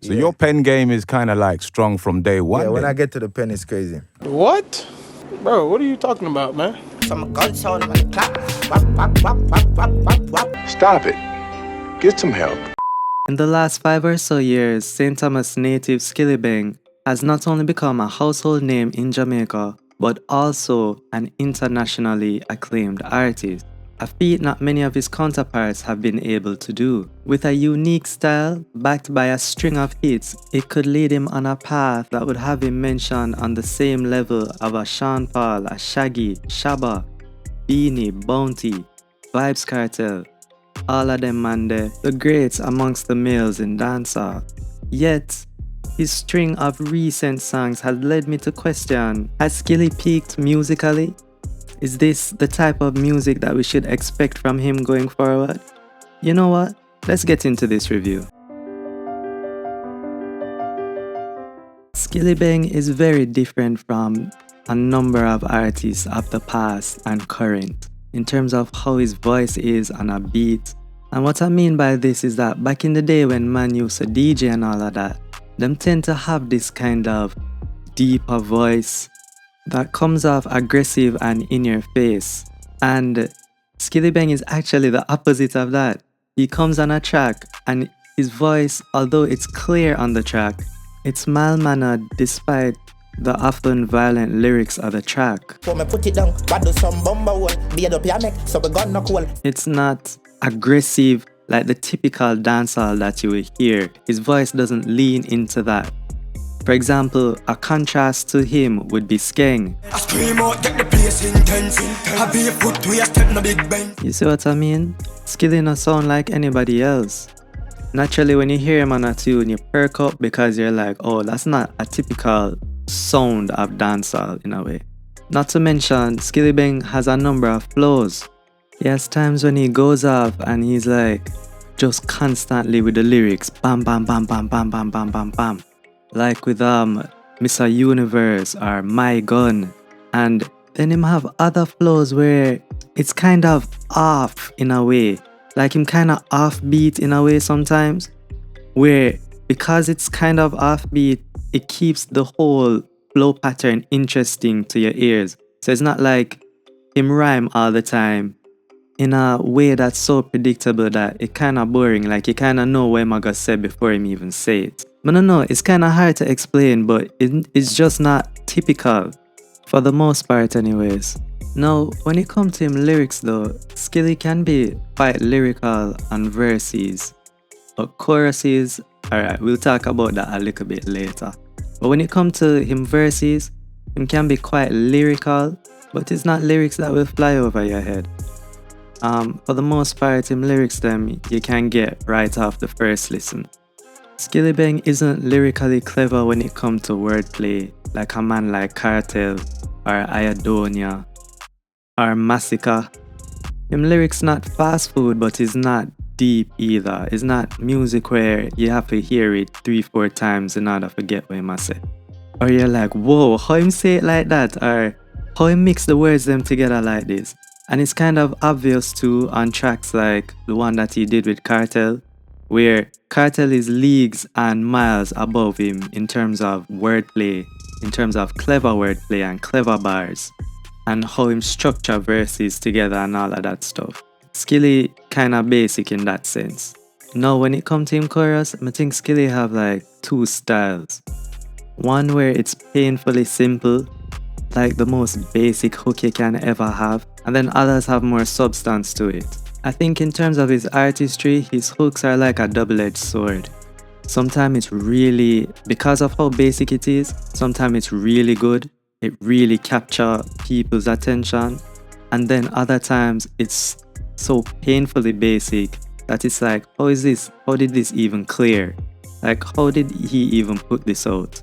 So your pen game is kind of like strong from day one. Yeah, when then? I get to the pen, it's crazy. What? Bro, what are you talking about, man? Some gun sound on the clap. Wap, wap, wap, wap, wap, wap, wap. Stop it. Get some help. In the last 5 or so years, St. Thomas native Skillibeng has not only become a household name in Jamaica, but also an internationally acclaimed artist, a feat not many of his counterparts have been able to do. With a unique style, backed by a string of hits, it could lead him on a path that would have him mentioned on the same level of a Sean Paul, a Shaggy, Shabba, Beanie, Bounty, Vibes Cartel, all of them man there, the greats amongst the males in dancehall. Yet, his string of recent songs has led me to question, has Skilly peaked musically? Is this the type of music that we should expect from him going forward? You know what? Let's get into this review. Skillibeng is very different from a number of artists of the past and current in terms of how his voice is on a beat. And what I mean by this is that back in the day when man used to DJ and all of that, them tend to have this kind of deeper voice that comes off aggressive and in your face. And Skillibeng is actually the opposite of that. He comes on a track and his voice, although it's clear on the track, it's mild-mannered despite the often violent lyrics of the track. It's not aggressive like the typical dancehall that you will hear. His voice doesn't lean into that. For example, a contrast to him would be Skeng. You see what I mean? Skilly not sound like anybody else. Naturally, when you hear him on a tune, you perk up because you're like, oh, that's not a typical sound of dancehall in a way. Not to mention, Skillibeng has a number of flows. He has times when he goes off and he's like, just constantly with the lyrics, bam, bam, bam, bam, bam, bam, bam, bam, bam. Like with Mr. Universe or My Gun. And then him have other flows where it's kind of off in a way. Like him kind of offbeat in a way sometimes. Where because it's kind of offbeat, it keeps the whole flow pattern interesting to your ears. So it's not like him rhyme all the time in a way that's so predictable that it kind of boring. Like you kind of know what him gonna say before him even say it. But no, it's kind of hard to explain, but it's just not typical, for the most part anyways. Now, when it comes to him lyrics though, Skilly can be quite lyrical on verses, but choruses, alright, we'll talk about that a little bit later. But when it comes to him verses, him can be quite lyrical, but it's not lyrics that will fly over your head. For the most part, him lyrics them you can get right off the first listen. Skillibeng isn't lyrically clever when it comes to wordplay, like a man like Cartel, or Iadonia, or Massacre. Him lyrics not fast food, but it's not deep either. It's not music where you have to hear it 3-4 times in order to get what him say. Or you're like, whoa, how him say it like that? Or how him mix the words them together like this? And it's kind of obvious too on tracks like the one that he did with Cartel, where Cartel is leagues and miles above him in terms of wordplay, in terms of clever wordplay and clever bars, and how him structure verses together and all of that stuff. Skilly kinda basic in that sense. Now when it comes to him chorus, I think Skilly have like 2 styles. One where it's painfully simple, like the most basic hook you can ever have, and then others have more substance to it. I think in terms of his artistry, his hooks are like a double-edged sword. Sometimes it's really, because of how basic it is, sometimes it's really good. It really captures people's attention. And then other times it's so painfully basic that it's like, how is this? How did this even clear? Like, how did he even put this out?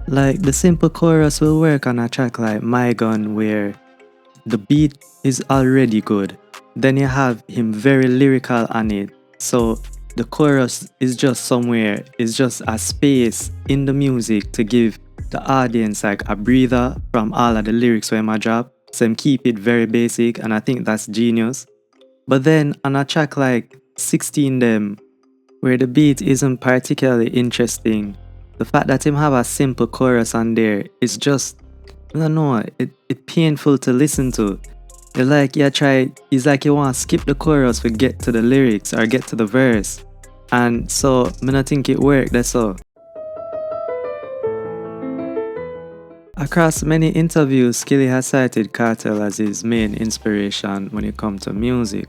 Like, the simple chorus will work on a track like My Gun, where the beat is already good. Then you have him very lyrical on it. So the chorus is just somewhere, it's just a space in the music to give the audience like a breather from all of the lyrics where I drop. So him keep it very basic, and I think that's genius. But then on a track like 16 them, where the beat isn't particularly interesting. The fact that him have a simple chorus on there is just, I don't know, it painful to listen to. It's like you want to skip the chorus to get to the lyrics or get to the verse. And so, I don't think it worked, that's all. Across many interviews, Skilly has cited Cartel as his main inspiration when it comes to music.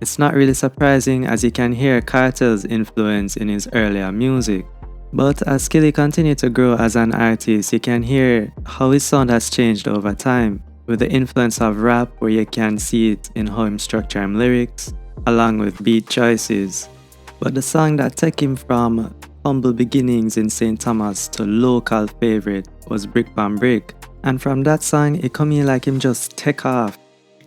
It's not really surprising as you can hear Cartel's influence in his earlier music. But as Skilly continued to grow as an artist, you can hear how his sound has changed over time, with the influence of rap where you can see it in how him structure him lyrics, along with beat choices. But the song that took him from humble beginnings in St. Thomas to local favorite was Brick Pan Brick. And from that song, it come in like him just take off,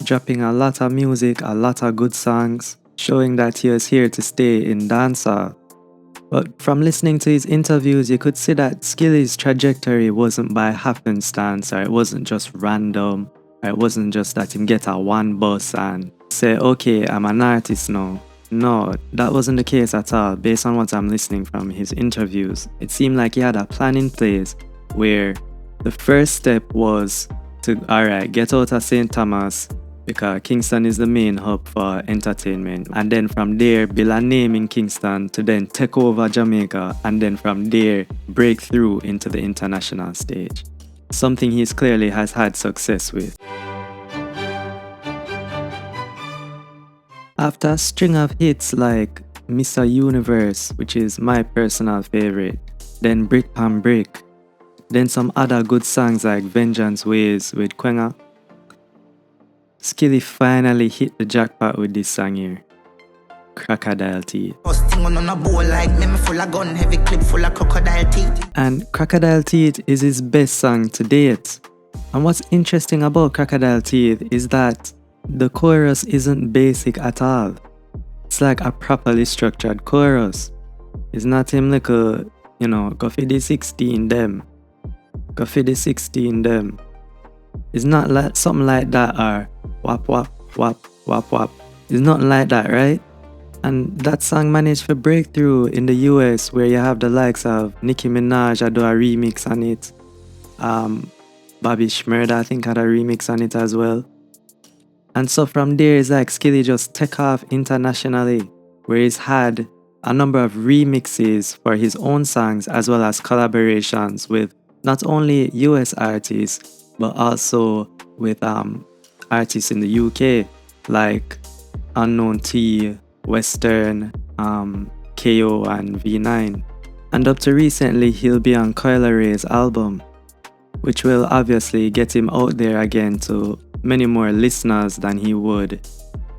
dropping a lot of music, a lot of good songs, showing that he was here to stay in dancehall. But from listening to his interviews, you could see that Skilly's trajectory wasn't by happenstance, or it wasn't just random, or it wasn't just that him get a one bus and say, okay, I'm an artist now. No, that wasn't the case at all. Based on what I'm listening from his interviews, it seemed like he had a plan in place where the first step was to, alright, get out of St. Thomas because Kingston is the main hub for entertainment. And then from there, build a name in Kingston to then take over Jamaica. And then from there, break through into the international stage. Something he clearly has had success with. After a string of hits like Mr. Universe, which is my personal favorite, then Brick Pan Brick, then some other good songs like Vengeance Ways with Kwenga, Skilly finally hit the jackpot with this song here, Crocodile Teeth. And Crocodile Teeth is his best song to date. And what's interesting about Crocodile Teeth is that the chorus isn't basic at all. It's like a properly structured chorus. It's not him like a, go for the 16 them. Go for the 16 them. It's not like something like that or wap wap wap wap wap. It's nothing like that, right? And that song managed to break through in the US where you have the likes of Nicki Minaj do a remix on it. Bobby Shmurda I think had a remix on it as well. And so from there, it's like Skilly just took off internationally, where he's had a number of remixes for his own songs as well as collaborations with not only US artists, but also with artists in the UK, like Unknown T, Western, KO and V9. And up to recently, he'll be on Coil Ray's album, which will obviously get him out there again to many more listeners than he would,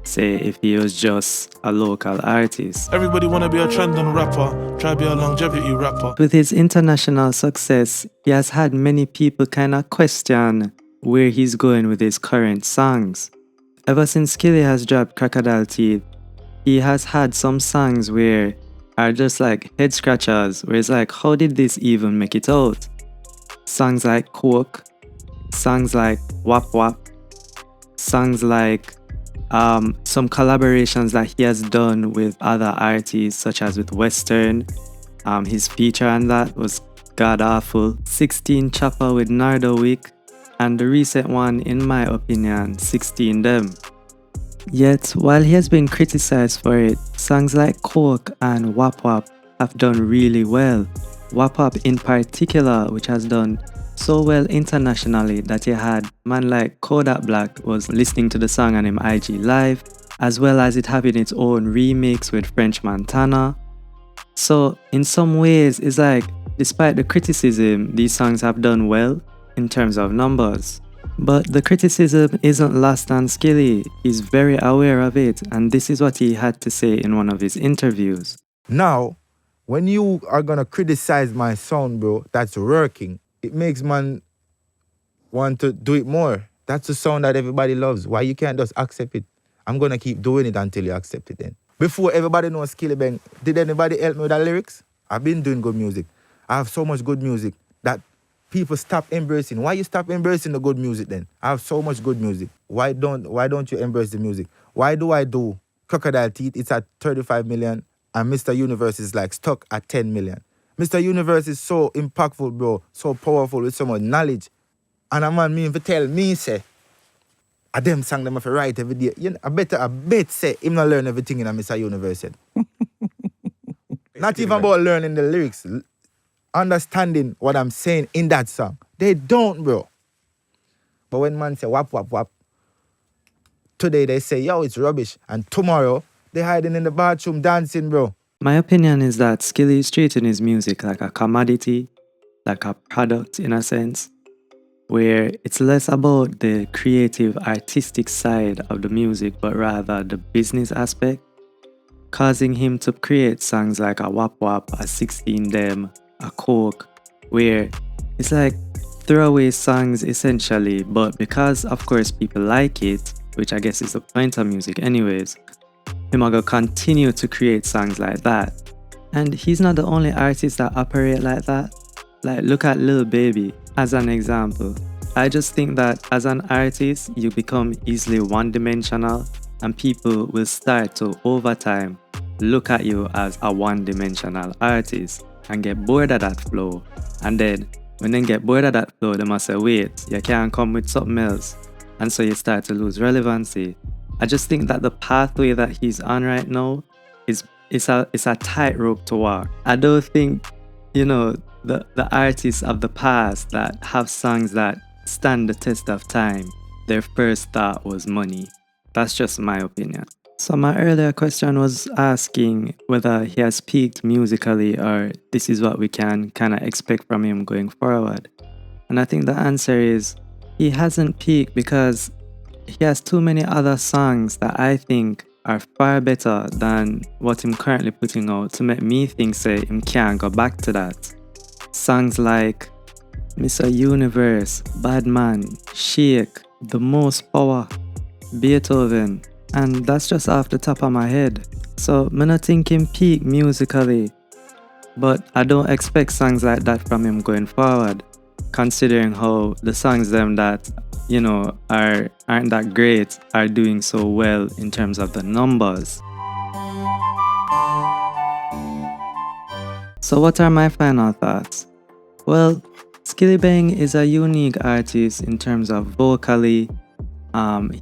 say, if he was just a local artist. Everybody wanna be a trending rapper, try be a longevity rapper. With his international success, he has had many people kind of question where he's going with his current songs. Ever since Skilly has dropped Crocodile Teeth, he has had some songs where are just like head scratchers, where it's like, how did this even make it out? Songs like Coke, songs like Wap Wap, songs like some collaborations that he has done with other artists such as with Western. His feature on that was god awful. 16 Chopper with Nardowick, and the recent one, in my opinion, 16 Them. Yet, while he has been criticized for it, songs like Coke and Wap Wap have done really well. Wap Wap in particular, which has done so well internationally that he had man like Kodak Black was listening to the song on him IG Live, as well as it having its own remix with French Montana. So in some ways, it's like, despite the criticism, these songs have done well in terms of numbers. But the criticism isn't lost on Skilly. He's very aware of it, and this is what he had to say in one of his interviews. Now, when you are gonna criticize my sound, bro, that's working. It makes man want to do it more. That's the sound that everybody loves. Why you can't just accept it? I'm gonna keep doing it until you accept it then. Before everybody knows Skillibeng, did anybody help me with the lyrics? I've been doing good music. I have so much good music that people stop embracing. Why you stop embracing the good music then? I have so much good music. Why don't you embrace the music? Why do I do Crocodile Teeth? It's at 35 million. and Mr. Universe is like stuck at 10 million. Mr. Universe is so impactful, bro, so powerful with so much knowledge. And a man mean to tell me, say, a them song them have to write every day. You know, I bet say him not learn everything in a Mr. Universe head. Not even about learning the lyrics, understanding what I'm saying in that song. They don't, bro. But when man say wap wap wap, today they say, yo, it's rubbish. And tomorrow, they hiding in the bathroom dancing, bro. My opinion is that Skilly is treating his music like a commodity, like a product in a sense, where it's less about the creative, artistic side of the music, but rather the business aspect, causing him to create songs like a Wap Wap, a 16 Dem, a Coke, where it's like throwaway songs essentially, but because of course people like it, which I guess is the point of music anyways, him gonna continue to create songs like that. And he's not the only artist that operate like that. Like, look at Lil Baby as an example. I just think that as an artist, you become easily one-dimensional, and people will start to, over time, look at you as a one-dimensional artist and get bored of that flow. And then, when they get bored of that flow, they must say, wait, you can't come with something else. And so you start to lose relevancy. I just think that the pathway that he's on right now is a tightrope to walk. I don't think, you know, the artists of the past that have songs that stand the test of time, their first thought was money. That's just my opinion. So my earlier question was asking whether he has peaked musically or this is what we can kind of expect from him going forward. And I think the answer is he hasn't peaked because he has too many other songs that I think are far better than what him currently putting out to make me think say him can't go back to that. Songs like Mr. Universe, Bad Man, Shake, The Most Power, Beethoven, and that's just off the top of my head. So I'm not thinking peak musically, but I don't expect songs like that from him going forward, considering how the songs them that, you know, aren't that great are doing so well in terms of the numbers. So what are my final thoughts? Well, Skillibeng is a unique artist in terms of vocally.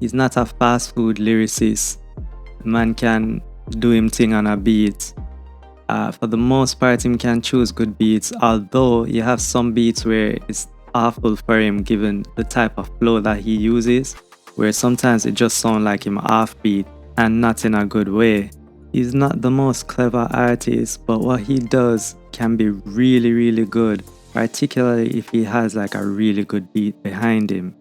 He's not a fast food lyricist. Man can do him thing on a beat. For the most part, him can choose good beats, although you have some beats where it's awful for him given the type of flow that he uses, where sometimes it just sounds like him offbeat and not in a good way. He's not the most clever artist, but what he does can be really, really good, particularly if he has like a really good beat behind him.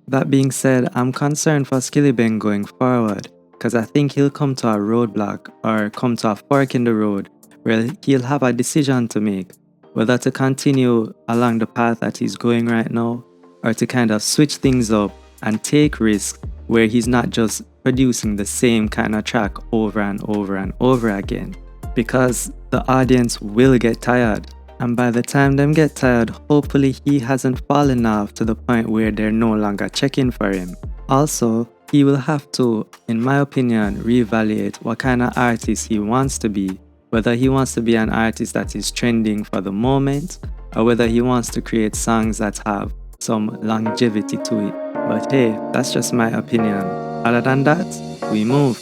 That being said, I'm concerned for Skillibeng going forward, because I think he'll come to a roadblock or come to a fork in the road where he'll have a decision to make, whether to continue along the path that he's going right now or to kind of switch things up and take risks where he's not just producing the same kind of track over and over and over again, because the audience will get tired. And by the time them get tired, hopefully he hasn't fallen off to the point where they're no longer checking for him. Also, he will have to, in my opinion, reevaluate what kind of artist he wants to be, whether he wants to be an artist that is trending for the moment or whether he wants to create songs that have some longevity to it. But hey, that's just my opinion. Other than that, we move.